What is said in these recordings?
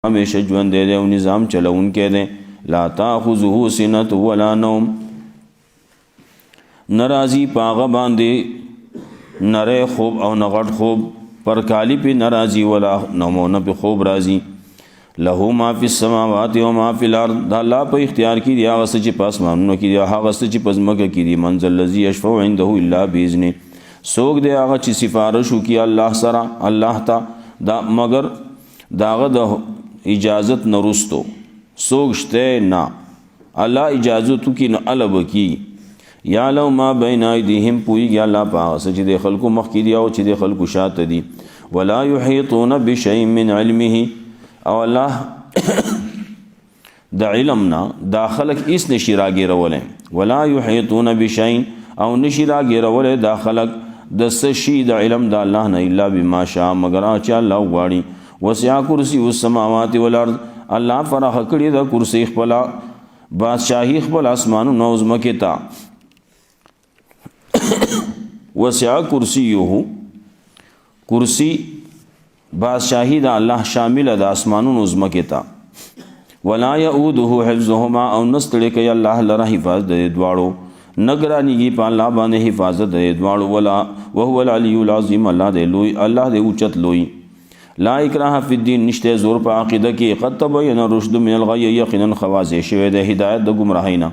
همیشه ژوند دی او نظام چلونکی دی لا تاخذه سنة ولا نوم ناراضی پاغه باندې نره خوب او نغټ خوب پر کالی پی ناراضی ولا نومونه په خوب راضی له ما فی السماوات و ما فی الارض دا الله په اختیار کې دی هغه چې په اسمانونو کې دی هغه چې په ځمکه کې دی منزل الذی یشفع عنده الا باذنه سوګ دی هغه چې سفارش وکي الله سره الله تا دا مگر داغه د اجازت نرستو سوګ شته نه الله اجازت کی نه الب کی یا لو ما بین ایدیهم پویږي الله پاک چې د خلکو مخ کې دی او چې د خلکو شاته دی ولا یحیطون بشیء من علمه او الله د علمنا داخلك اس نشی راګیرولې ولا یحیطون بشیء او نشی راګیرولې داخلك د سشی د علم د الله نه الا بما شاء مگر چې الله غواړي وسع کرسی السماوات والارض الله فرح کړی د کرسی خپل بادشاہی خپل اسمانو نو زمکه تا وسع کرسیه کرسی بادشاہی دا الله شامل د اسمانونو زمکه تا ولا يؤوده حفظهما او نستړي کوي الله لره حفاظت د دواړو نگرانیږي په الله باندې حفاظت د دواړو ولا وهو العلي العظیم الله دې لوی الله دې اوچت لوی لا اکراه فی الدین نشته زور په عقیده کې قد تبین الرشد من الغی یقینا خواص شوی د هدایت د گمراهی نه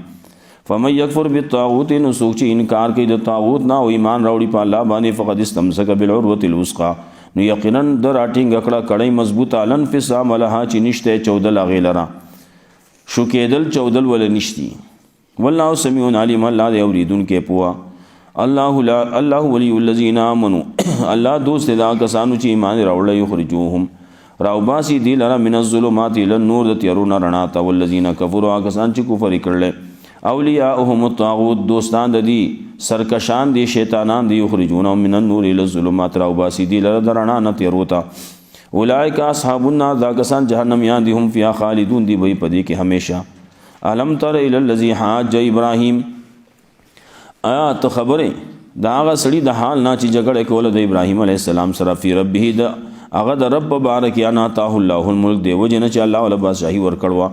فمن یکفر بالطاغوت نسوک چې انکار کوي د طاغوت نه او ایمان راوړي په الله باندې فقد استمسک بالعروة الوثقى نو یقینا در اټینګ کړه کړی مضبوط علن فسام لها چې نشته 14 غیلرا شو کېدل 14 ول نشتی والله سمیع علیم الله دې اوریدون کې پوا الله لا الله ولی الذین آمنوا الله دوست دا کسانو چې ایمان راوړل یخرجوهم راوباسی دی لرا من الظلمات الى النور د تیرون رڼا ته والذین کفروا کسان چې کفر کړل اولیاءهم الطاغوت دوستان د دې سرکشان دي شیطانان دي یخرجون من النور الى الظلمات راوباسی دی لرا درنا نه تیروتا اولئک اصحاب النار دا کسان جهنم یان دي هم فيها خالدون دي وي پدې کې همیشه الم تر الى الذي حاج ابراهيم آیا ته خبره دا هغه سړي د حال نه چې جګړه کوله د ابراهيم عليه السلام سره فی ربه د هغه د رب بارک انا تاه الله الملك دی وجنه چې الله ولا بادشاہي ور کړوا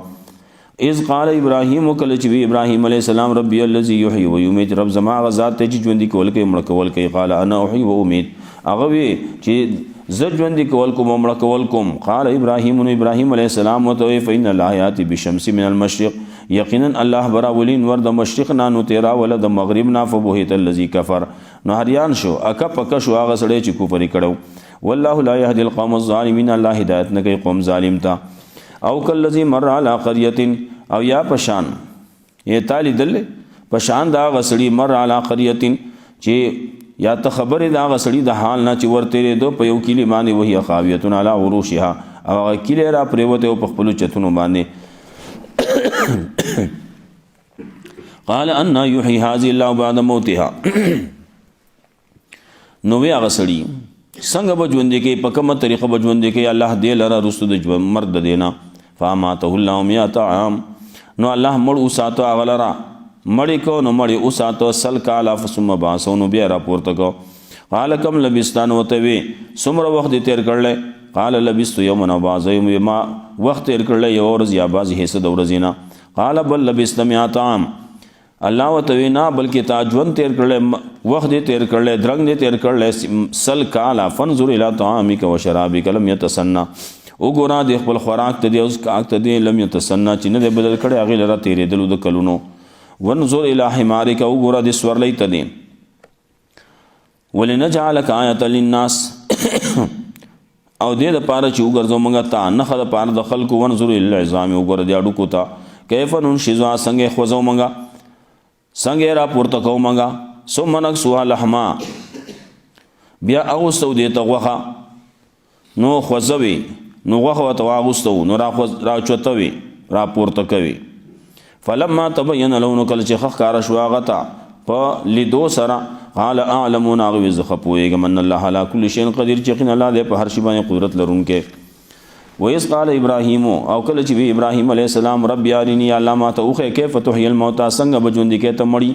اذ قال ابراهيم کله چې ابراهيم عليه السلام ربي الذي يحيي ويميت رب زما غزاد ته چې ژوند کول کوي مړ کول کوي قال انا احيي واميت هغه وی چې ز ژوند کول کوم مړ کول کوم قال ابراهيم عليه السلام وتوي فإن الله ياتي بالشمس من المشرق یقینا الله برا ولین ور د مشرق نانو تیرا ول د مغرب نا فبهت الذي كفر نو هریان شو اک پک شو هغه سړی چې کوپری کړو والله لا يهدي القوم الظالمين الله هدایت نه کوي قوم ظالم ته او کلذي مر على قريه او یا پشان یہ تعالی دل پشان دا غسړي مر على قريه چې یا ته خبره دا غسړي د حال نه چې ورته دو په یو کلی باندې وهي خاویتون على عروشها او کلی را پریوته په خپل چتونو باندې قال ان يحيي هذه الله بعد موتها نو وی غسړي څنګه بجوندې کې په کومه طریقه بجوندې کې الله دې لره رسول د ژوند مرد دینا فاماته الله 100 عام نو الله مړ اوساتو اغلرا مړی کو نو مړی اوساتو سل کالا فسم باسو نو بیا راپورته کو قال کم لبستان وتوي سمره وخت تیر کړل قال لبست يوما بعض يوم ما وخت تیر کړل یو ورځ یا بعض حصہ د ورځینا قال بل لبست 100 عام الله وتوي نا بلکې تاجون تیر کړل وخت تیر کړل درنګ تیر کړل سل کالا فنظر الى طعامك وشرابك لم يتسنى وګورا د خپل خوراک ته دی اوس کاک ته دی لم يتسنى چې نه بدل کړي هغه لره تیرې دلو د کلونو ونظر الى حمارك وګورا د سورلې ته دی ولنجعلك آیه للناس او دې د پاره چې وګرځو موږ ته نه خد پاره د خلکو ونظر الى العظام وګور دی اډو کوتا کیف ننشزا څنګه خوځو موږ څنګه را پورته کوو موږ سمنک سوا لحما بیا اغوستو دې ته غوخه نو خوځوي نو غوخه ته واغوستو نو را چوتوي را پورته کوي فلما تبين لونه کل چې خخ کار شو غتا په لیدو سره قال اعلمون اغوز خپويګ من الله على كل شيء قدير چې قن الله دې په هر شي باندې قدرت لرونکې ویس قال ابراهيم او کله چې ابراهيم عليه السلام رب يارني علامات اوخه كيف تحيي الموتى څنګه بجوندې کې ته مړی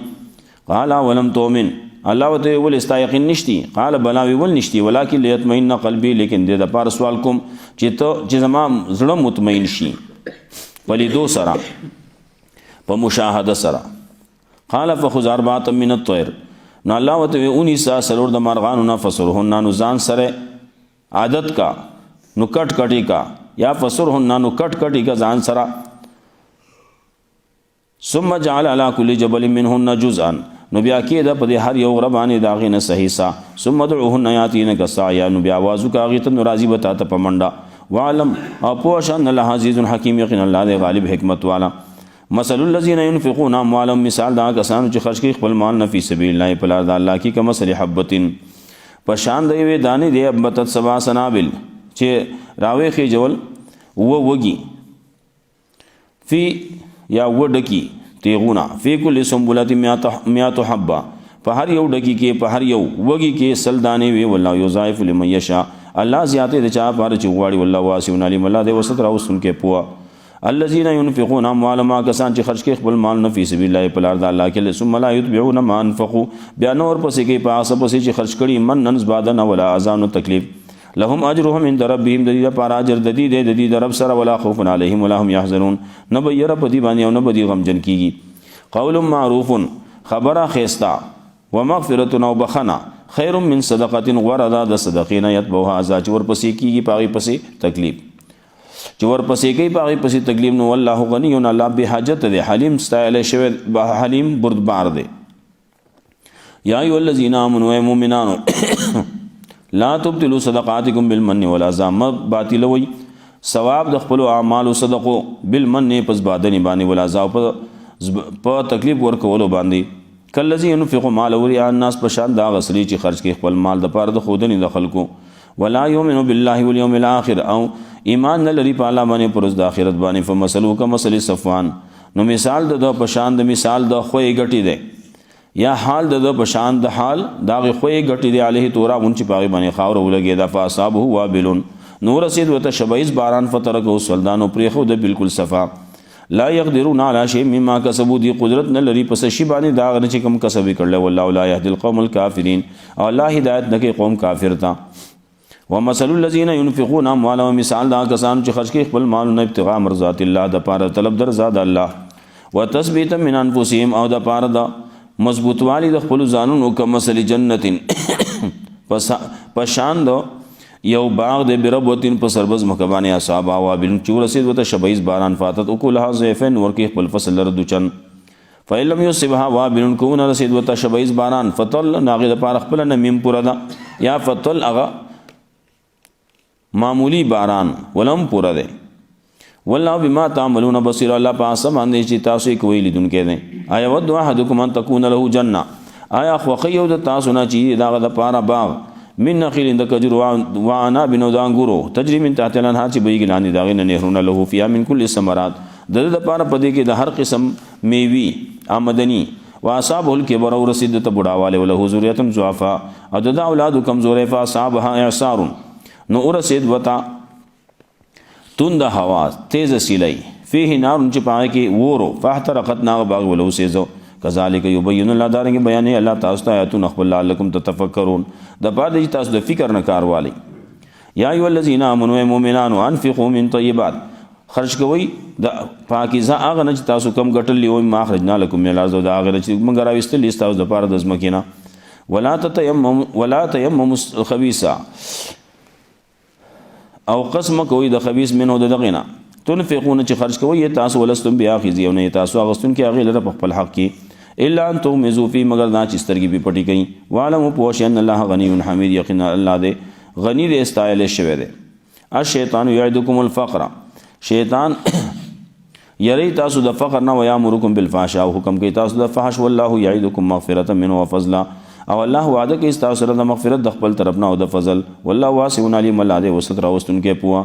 قال ولم تؤمن الله وته ول استایقین نشتی قال بلا وی ول نشتی ولکن لیطمئن قلبی لیکن دې د پار سوال کوم چې زما زړه مطمئن شي ولیدو سره په مشاهده سره قال فخذ اربعه من الطير نو الله وته اونی سا سلور د مارغانو نه فسرهن نو ځان سره عادت کا نو کټ کټی کا یا فسرهن نو کټ کټی کا ځان سره ثم جعل على كل جبل منهن جزءا نو بیا کې د په هر یو غربانه داغه نه صحیح سا ثم دعوهن یاتینک سایا نو بیا आवाज کا غیت نو راضی بتا ته پمنډا وعلم او پوشن الله عزیز حکیم یقین الله دې غالب حکمت والا مثل الذين ينفقون اموالهم مثال دا کسانو چې خرج کوي خپل مال نه فی سبیل الله په لار د الله کې کمثل حبتين پشان دی وی دانی دی ابتت سبا سنابل چې راوي خي جول وږي فی یا وډکی تیغونا فی کل سنبلت میات حبا په هر یو ډکی کې په هر یو وږي کې سلدانه وی والله یضاعف لمن یشاء الله زیاته د چا پر چې غواړي والله واسع علیم الله دې وسط راوستون کې پوا الذين ينفقون اموالهم کسان چې خرج کوي خپل مال نه فی سبیل الله په لار د الله کې ثم لا يتبعون ما انفقوا بیا نور پسې کې په اساس پسې چې خرج کړي من نن زبادن ولا اذان تکلیف لهم اجرهم عند ربهم د دې لپاره اجر د دې د رب سره ولا خوف علیهم ولا هم يحزنون نه به ير په دې باندې او نه به دې غمجن کیږي قول معروف خبره خيستا ومغفرة او بخنا خیر من صدقه وردا د صدقین یتبوها ازاج ور پسې کیږي پاغي پسې تکلیف چې ور پسې کوي پاغي پسې تکلیف نو والله غنی الله به حاجت دی حلیم استایل شوی حلیم بردبار دی یا ایو الذین آمنوا مؤمنانو لا تبطلوا صدقاتکم بالمن والعذا باطلوي ثواب د خپل اعمال او صدقو بالمن پس بادنی باندې والعذا په تکلیف ورکولو باندې کلذي ينفق مال وريا الناس پشان دا غسلی چې خرج کوي خپل مال د پاره د خودنی د خلکو ولا يؤمن بالله واليوم الاخر او ایمان نه لري په الله باندې پرز د اخرت باندې فمثلو کمثل صفوان نو مثال د پشان د مثال د خوې غټي دی یا حال د پشان د حال دا خوې غټي دی عليه تورا مونږ پاغي باندې خاور ولګي دا فاصابه وابل نور سید وت شبایز باران فترکو سلدانو پریخو د بالکل صفا لا يقدرون على شيء مما كسبوا دي قدرت نه لري پس شی باندې دا غنه چې کوم کسب کړل والله لا يهدي القوم الكافرين او الله هدایت نه کوي قوم کافر تا ومثل الذين ينفقون اموالهم مثال دا کسان چې خرج کوي خپل مال نه ابتغاء مرضات الله د پاره طلب در زاد الله وتثبيتا من انفسهم او د پاره د مضبوط والی د خپل ځانونو کمثل جنتين پشان دو یو باغ د بربوتین په سربز مکبانی اصحاب اوابل چورسید وته شبایز باران فاتت اکلها ضعفن ورکی خپل فصل لردوچن فإلم يصبها وابل كون رسید وته شبایز باران فتل ناغه د پار خپل نمیم پورا دا یا فتل اغا معمولی باران ولم پورا ده والله بما تعملون بصير الله پاس باندې چې تاسو کوي لیدونکې ده آیا ود احدکم ان تكون له جنہ آیا خو خيو د تاسو نه چې داغه د پارا باغ من نخیل د کجر وانا بنو دانګورو تجری من تحت الانهار چې بیګ لاندې داغه نه نهرونه له فیا من کل ثمرات د لپاره پدې کې د هر قسم میوي آمدنی واصاب الكبر ورسید ته بډاواله له ذریه ضعفا او د اولاد کمزورې فاصابها اعصار نو ورسید وتا تند هوا تیز سیلای فيه نار چې پای کې وورو فاحترقت ناغ باغ ولو سيزو کذالک یبین الله دارنګ بیان الله تاسو ته آیاتون خپل لعلکم تتفکرون د پاره تاسو د فکر نه کار والی یا ایو الذین آمنوا مؤمنان انفقوا من طیبات خرج کوي د پاکیزه هغه نه تاسو کم غټلی او ما خرجنا لكم من الارض دا هغه چې موږ راوستل تاسو د پاره د زمکینا ولا تیمم الخبيثا او قسم کوي د خبيث منو د دغینا تنفقون چې خرج کوي تاسو ولستم بیا خزي او نه تاسو اغستون کې هغه لره په خپل حق کې الا ان تغمزوا فی مگر دا چې سترګې به پټي کوي وعلم پوښین الله غنی حمید یقینا الله دې غنی دې استایل شوی دی الشیطان یعدکم الفقر شیطان یری تاسو د فقر نه و یامرکم بالفحشاء حکم کوي تاسو د فحش والله یعدکم مغفرة منه وفضلا او الله وعده کوي تاسو سره د مغفرت د خپل طرف نه او د فضل والله واسع علیم الله دې وسط راوستون کې پوا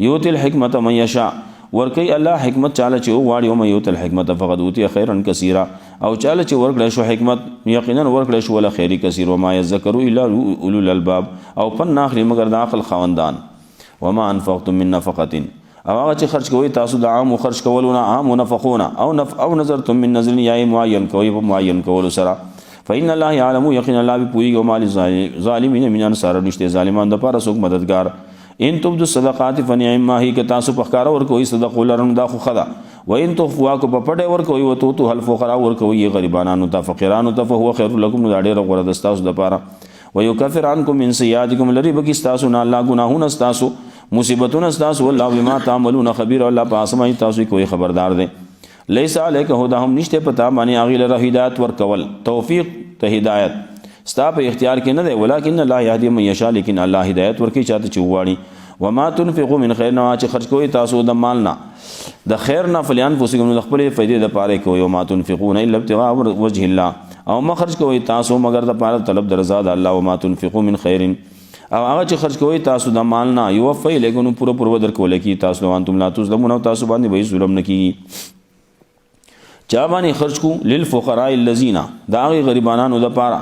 یوت الحکمت من یشاء ورکی الله حکمت چاله چې واړی او مې یوت الحکمت فقد اوتی خیرا کثیرا او چاله چې ورکړې شو حکمت یقینا ورکړې شو ولا خیری کثیر و ما یذکروا الا اولو الالباب او پن ناخلی مگر د عقل خوندان وما انفقتم من نفقه او هغه چې خرج کوي تاسو د عام خرج کولونه عام نفقونه او نظرتم من نظر یا معین کوي په معین کولو سره فإن الله يعلم یقینا الله به پوری او مال ظالمین من انصار نشته ظالمان د پاره څوک مددگار ان تبدو الصدقات فنعما هی که تاسو په ښکارا ورکوي صدقه لرم دا خو خدا و ان تخفوا کو په پټه ورکوي و تو الفقراء ورکوي غریبانو ته فقیرانو ته فهو خیر لكم دا ډیره غوړه د تاسو د پاره ويكفر عنكم من سيئاتكم لری بکی تاسو نه الله گناهونه تاسو مصیبتونه تاسو والله بما تعملون خبير الله پاسمای تاسو کوئی خبردار دی لیس علیک هداهم نشته پتا معنی اغیل ر هدایت ورکول توفیق ته هدایت ستا په اختیار کې نه دی ولکن الله يهدي من يشاء لیکن الله هدایت ورکی چاته چواړي وما تنفقوا من خير نه چې خرج کوی تاسو د مال نه د خیر نه فلیان فسکم د خپل فائدې د پاره کوي او ما تنفقون الا ابتغاء وجه الله او ما خرج کوی تاسو مگر د پاره طلب د رضا د الله او ما تنفقوا من خير او هغه چې خرج کوی تاسو د مال نه یو فی لګونو پوره در کول کی تاسو انتم لا تظلمون او تاسو باندې به ظلم نکي چا باندې خرج کو للفقراء الذين دا غریبانو د پاره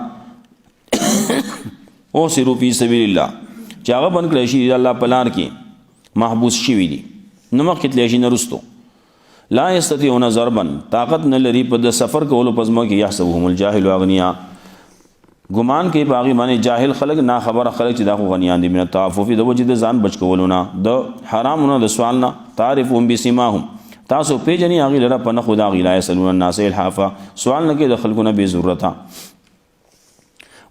او سرو فی سبیل الله چې هغه بن کړی شي الله پلان کې محبوس شي دي نمک کتلی شي نرستو لا یستطيعون ضربا طاقت نه لري په د سفر کولو پزما کې یحسبهم الجاهل اغنیا ګمان کې باغی معنی جاهل خلق نا خبر خلق چې دا خو غنیان دي من تعفف د وجه د ځان بچ کولونه د حرامونو د سوال نه تعرفهم بسماهم تاسو پیجنې هغه لره په نه خدا غلا یسلون الناس الحافه سوال نه کې د خلقونه به ضرورت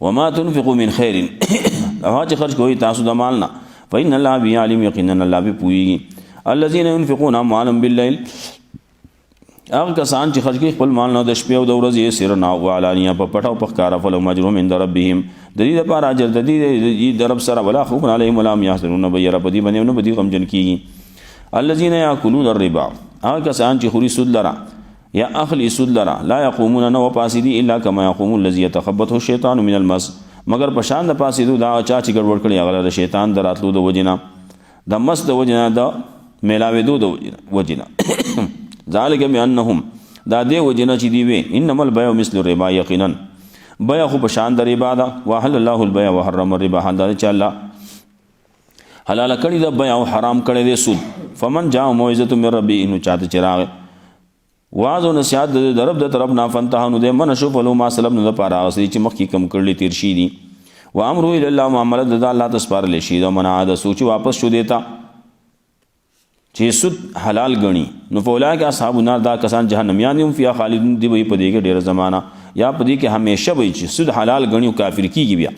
وما تنفقوا من خير او چې خرج کوي تاسو د مال نه فإن الله بعلم یقینا الله به پوي الذين ينفقون اموالهم بالليل هغه کسان چې خرج کوي خپل مال نه د شپې او د ورځې سر نه او علانیه په پټو په ښکارا فلهم اجرهم عند ربهم د دې لپاره اجر د دې د رب سره ولا خوف عليهم ولا هم يحزنون بير بدی باندې نه بدی غمجن کیږي الذين ياكلون الربا هغه کسان چې خوري سود لرا یا اخلی سود لرا لا يقومون نو پاسدي الا كما يقوم الذي يتخبطه الشيطان من المس مگر پشان د پاسدو دا چا چې ګډوډ کړي هغه د شیطان دراتلو د وجینا د مس د وجینا د میلاویدو د وجینا ذالک بانهم دا دی وجینا چې دی وی انما البيع مثل الربا یقینا بيع خو پشان د ربا دا وحل الله البيع وحرم الربا دا چې الله حلال کړي د بيع او حرام کړي د سود فمن جاء موعظه من ربه انه چاته چراغ واذ او نصيحت د رب د طرف نه فنتهانو د من شو فلو ما سلام نه پاره اسی چې مخ کی کم کړلی تیر شي دي و امر الى الله معاملت د الله تسپار لشي دا من عاد سوچ واپس شو دیتا چې سود حلال غني نو فولا کې اصحاب النار دا کسان جهنميان هم فيها خالدون دی وي پدې کې ډېر زمانہ یا پدې کې همیشه وي چې سود حلال غني او کافر کیږي بیا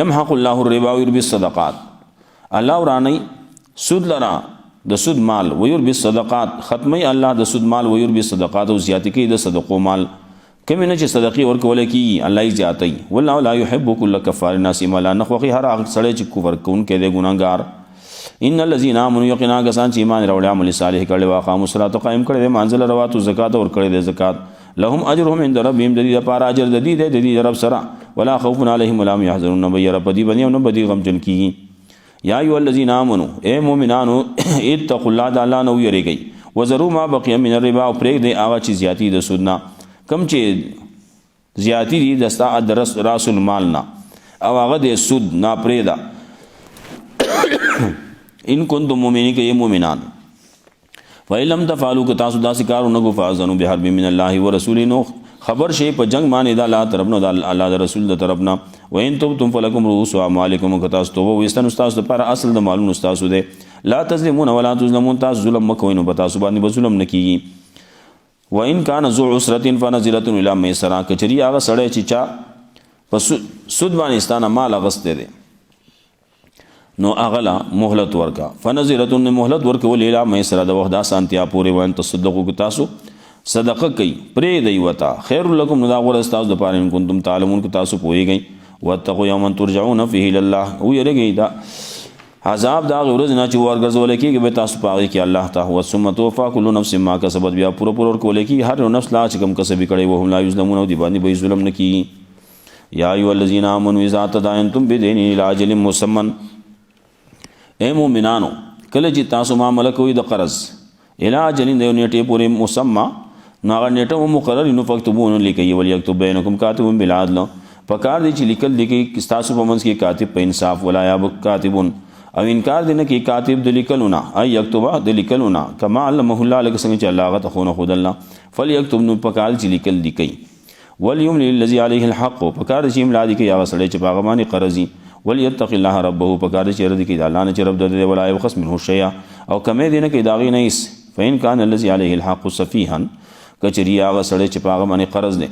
يمحق الله الربا ويربي الصدقات الله ورانی سود لرا د سود مال ويربي الصدقات ختمي الله د سود مال ويربي الصدقات او زیاتی کوي د صدقو مال کمه نه چې صدقې ورکول کی الله یې زیاتي والله لا يحب كل كفار ناسم لا نخوخي هر هغه سړی چې کفر کوون کې د ګناګار ان الذين امنوا يقينا كسان چې ایمان راوړي عمل صالح کړي واقاموا الصلاه قائم کړي منزل روات زکات ور کړي د زکات لهم اجرهم عند ربهم د دې لپاره اجر د دې رب سره ولا خوف عليهم ولا هم يحزنون بير بدی بني او بدی غم جن کی یا ایو الذین آمنو اے مومنانو اتقوا الله د الله نو یریږي وزرو ما بقي من الربا او پرېږ دی هغه چې زیاتی د سود نه کم چې زیاتی دي د ستا درس راس المال نه او هغه د سود نه پرېدا ان کنتم مؤمنین کې مومنان فإلم تفعلوا که تاسو داسې کارونه کو فاذنوا بحرب من الله ورسوله خبر شي په جنگ باندې د الله طرف نه د الله د رسول د طرف نه وین تم فلکم رؤوس اموالکم که تاسو توبه وستن استاد لپاره اصل د مالونو استاد ده لا تظلمون ولا تظلمون تاسو ظلم مکوئ نو تاسو باندې به ظلم نکېږي وان کان ذو عسرة فنظرة الى ميسرة کچری هغه سړی چې چا په سود باندې ستانه مال غسته ده نو اغلا مهلت ورکا فنظرة مهلت ورکول الى ميسرة د وخت اسانتیا پورې وان تصدقوا کو تاسو صدقه کوي پرې دی وتا خیر لکم نو دا غره استاد د پاره کنتم تعلمون کو تاسو پويږئ واتقوا يوما ترجعون فيه الى الله او یریږي دا عذاب دا ورځ نه چې ورګرځول کېږي به تاسو پاره کې الله تعالی هو ثم توفى كل نفس ما كسبت بیا پور کول کې هر نفس لا چې کم کسب کړي وهم لا یظلمون او دی باندې به ظلم نکي یا ایو الذین آمنوا اذا تداینتم بدین الى اجل مسمى اے مومنانو کله چې تاسو معاملې کوئ د قرض الى اجل د نیټه پورې مسمى نو هغه نیټه مقرر نو فکتبون لیکي ول یكتب بینکم کاتب بالعدل پکار دی چې لیکل دی کې تاسو په منځ کې کاتب په انصاف ولا یا کاتبون او انکار دی نه کې کاتب د لیکلونه ای یكتب د لیکلونه کما علمه الله لك څنګه چې الله غته خو نه خود الله فلیکتب نو پکار چې لیکل دی کوي وليملل الذي عليه الحق پکار چې املا دي کې هغه سړی چې په هغه باندې قرضي وليتق الله ربه پکار چې رضی کې الله نه چې رب د ولا يبخس منه شيئا او کمې دي نه کې داغي نه ایس فإن كان الذي عليه الحق سفيها کچري هغه سړی چې په هغه باندې قرض دي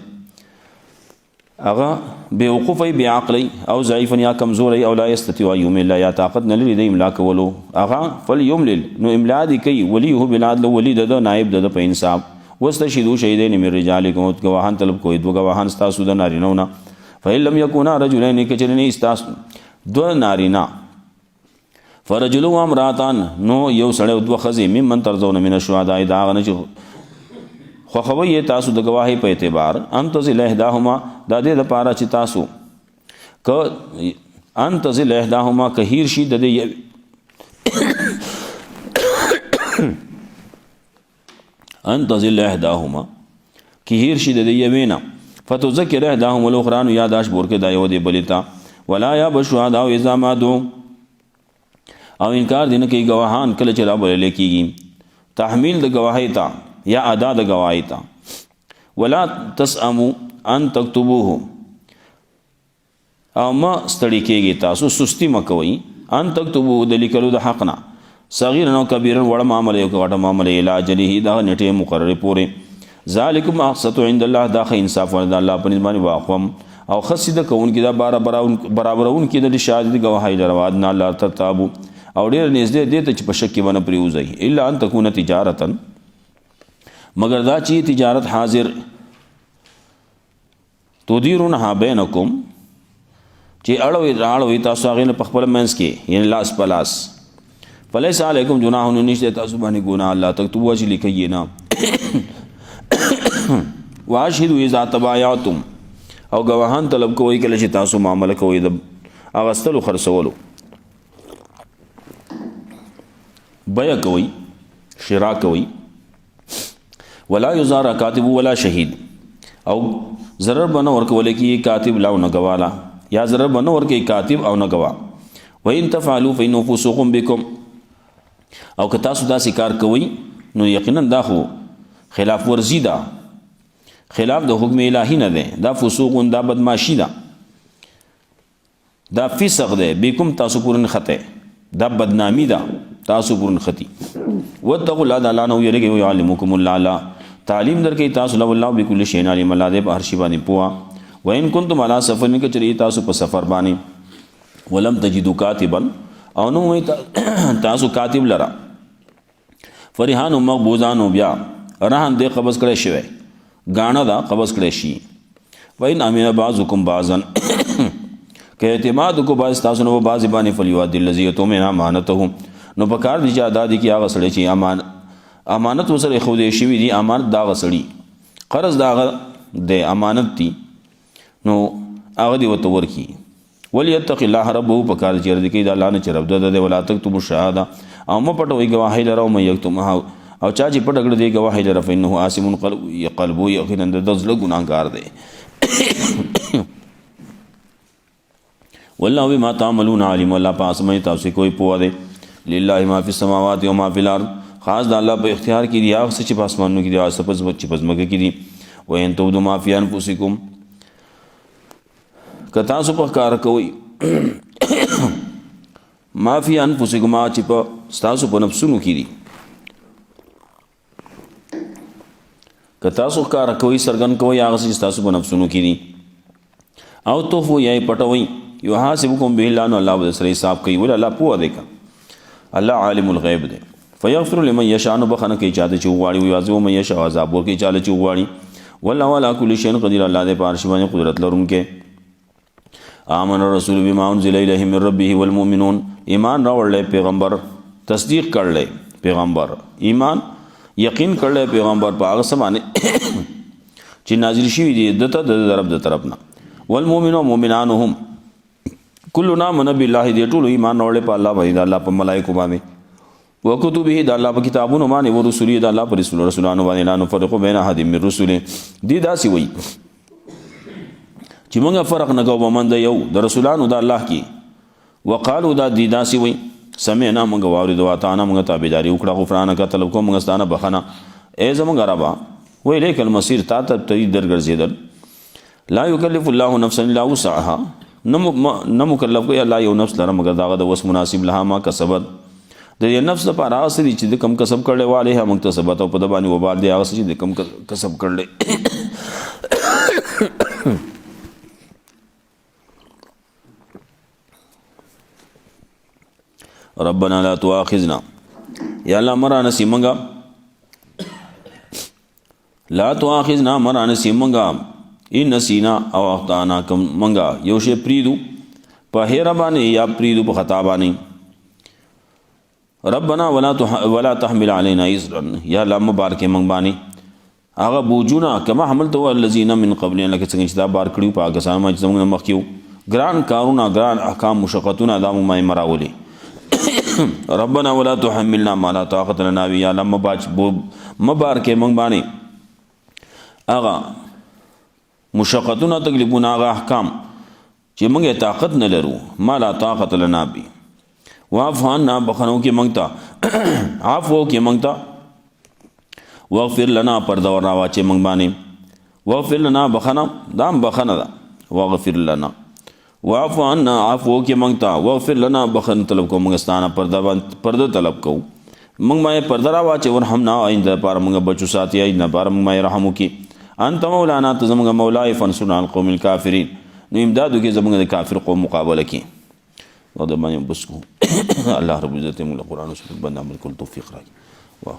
هغه بیوقوفی بعقلی او ضعیفا یا کمزوری او لا یستطيع یمل یا طاقت نه لري د املا کولو هغه فلیملل نو املا دي کوي ولیه بالعدل ولی د نائب د په انصاف واستشهدوا شهیدین من رجالکم گواهان طلب کوي دو گواهان استاسو د نارینهونه فإن لم يكونا رجلين کچرنی استاس دو نارینا فرجل و امراتان نو یو سړی دو خزی ممن ترضون من الشهداء دا غنه چې خوخوي تاسو د گواهی په اعتبار انتظل احداهما د دې لپاره چې تاسو ک انتظل احداهما کهیر شي د دې انتظل احداهما کهیر شي د دې یوینا فتذکر احداهما الاخرى یاداش بورکه دا یو دی بلیتا ولا یا بشهدا او اذا ما دو او انکار دین کوي گواهان کله چې را بولل کیږي تحمیل د گواهی تا یا ادا د گواهی تا ولا تسامو ان تكتبوه او ما ستړي کېږي تاسو سستی مکوئ ان تكتبوه د لیکلو د حقنا صغیر نو کبیر وړ معاملې او غټ معاملې علاج له دا نټه مقرره پوره ذالکم اقسط عند الله دا خ انصاف ول الله په نسبت واقوم او خصید کون کی دا برابرون کی د شاهد گواهی لرواد نه الله تتابو او ډیر نږدې دې ته چې په شک کې ونه پریوځي الا ان تكون تجارتا مگر دا چې تجارت حاضر تدیرونها بینکم چې اړوي تاسو هغه نه په خپل منځ کې یعنی لاس پلاس فلیس علیکم جناح نشته تاسو باندې ګناه الله تکتبوا چې لیکي نه واشهدوا اذا تبايعتم او گواهان طلب کوي کله چې تاسو معامله کوي د اغستلو خرڅولو بیا کوي شراء کوي ولا یزار کاتب ولا شهید او ضرر بنه ورکول کی کاتب لا نه گوالا یا ضرر بنه ورکی کاتب او نه گوا و ان تفعلوا فإنه فسوق بكم او که تاسو دا کار کوي نو یقینا دا خو خلاف ورزی دا خلاف د حکم الهی نه ده دا فسوق دا بدمعشی دا دا فسق ده بكم تاسو پورن خطه دا بدنامی دا تاسو پورن خطی واتقوا الله تعالی نو یریږي او علمکم الله تعلیم درکې تاسو له الله بكل شیء علیم الله دې په هر شی باندې پوها وان کنتم علی سفر من کچری تاسو په سفر باندې ولم تجدوا کاتبا او نو تاسو کاتب لرا فرحان مقبوزان بیا رهن دې قبض کړی شوی غاڼه دا قبض کړی شي وین امین بعضکم بعضن که اعتماد کو باز تاسو نو باز باندې فلیواد الذی یتمن امانته نو پکار دي چې ادا دي کی هغه سړی چې امانت وسره خو دې شي دي امانت دا غسړي قرض دا د امانت دي نو هغه دی وته ورکی وليتق الله ربه پکار چې دې کی دا الله نه چې رب د ولا تکتب الشهاده او م پټوي گواهی لرو م یکتمها او چا چې پټ کړ دې گواهی لره فإنه آسم قلب یقینا د ذل ګناګار دی والله بما تعملون علیم الله پاس مې تاسو کوئی پوه دی لله ما فی السماوات و ما فی الارض خاص د الله په اختیار کې دی هغه چې په اسمانونو کې دی او سپس چې په ځمکه کې دی و ان تبدوا ما فی انفسکم که تاسو په کار کوئ ما فی انفسکم چې په تاسو په نفسونو کې دي که تاسو کار کوئ سرګن کوئ هغه چې تاسو په نفسونو کې دي او توفو یا پټوي یو حاسبکم به الله نو الله سره حساب کوي ول الله پوه دی الله عالم الغیب دی فیغفر لمن یشاء بخنه کې چاته چې وغواړي او یعذب من یشاء عذاب ورکړي چاله چې وغواړي والله علی کل شیء قدیر الله دې پارش باندې قدرت لرونکې آمن الرسول بما انزل الیه من ربه والمؤمنون ایمان راوړل پیغمبر تصدیق کړل پیغمبر ایمان یقین کړل پیغمبر په هغه سمانه چې نازل شوی دی دته د رب د طرفنا والمؤمنون مؤمنانهم کلنا من بالله دې ټول ایمان راوړل په الله باندې الله په ملائکه باندې وکتبه د الله په کتابونو باندې او رسولي د الله پر رسولانو باندې نه فرق بین احد من رسوله دي داسي وي چې موږ فرق نه کوو باندې یو د رسولانو د الله کې وقالو دا دي داسي وي سمعنا موږ واورید او اطعنا موږ تابعداري وکړه غفرانک طلب کوم موږ ستانه بخنه ای زموږ ربا وې لیکل مسیر تا ته درګرځیدل لا یکلف الله نفسا الا وسعها نه مکلف کوي الله یو نفس لره مگر داغه د وس مناسب لها ما کسبت د یو نفس لپاره هغه څه چې د کم کسب کړل والها مکتسبات او په د باندې وبال دی هغه چې د کم کسب کړل ربنا لا تؤاخذنا یا الله مرانه سیمنګا لا تؤاخذنا مرانه سیمنګا ان نسینا او اخطانا کم منګا یو شی پریدو په هیر باندې یا پریدو په خطا باندې ربنا ولا تحمل علينا اصرا یا الله مبارک من باندې هغه بوجونا کما حملته الذين من قبلنا لکه څنګه چې دا بار کړیو په هغه سامان چې موږ مخکیو ګران کارونه ګران احکام مشقتونه د ما مراولي ربنا ولا تحملنا ما لا طاقت لنا به یا الله مبارک من باندې هغه مشقتونه تکلیفونه هغه احکام چې موږ طاقت نه لرو ما لا طاقت لنا به واعف عنا بخنو کې مونږ ته عفو کې مونږ ته واغفر لنا پرده ورنا واچې مونږ باندې واغفر لنا بخنه دام بخنه ده واغفر لنا واعف عنا عفو کې مونږ ته واغفر لنا بخنه طلب کو مونږ ستانه پرده طلب کو مونږ ما پرده را واچې ورحمنا آینده پر مونږ بچو ساتي آینده پر مونږ ما رحم وکي انت مولانا ته زمونږ مولای فانصرنا على القوم الكافرين نو امدادو کې زمونږ د کافر قوم مقابله کې و د باندې بس کو الله رب عزت موږ قرآن او سنت باندې عمل کول توفیق راکړي واه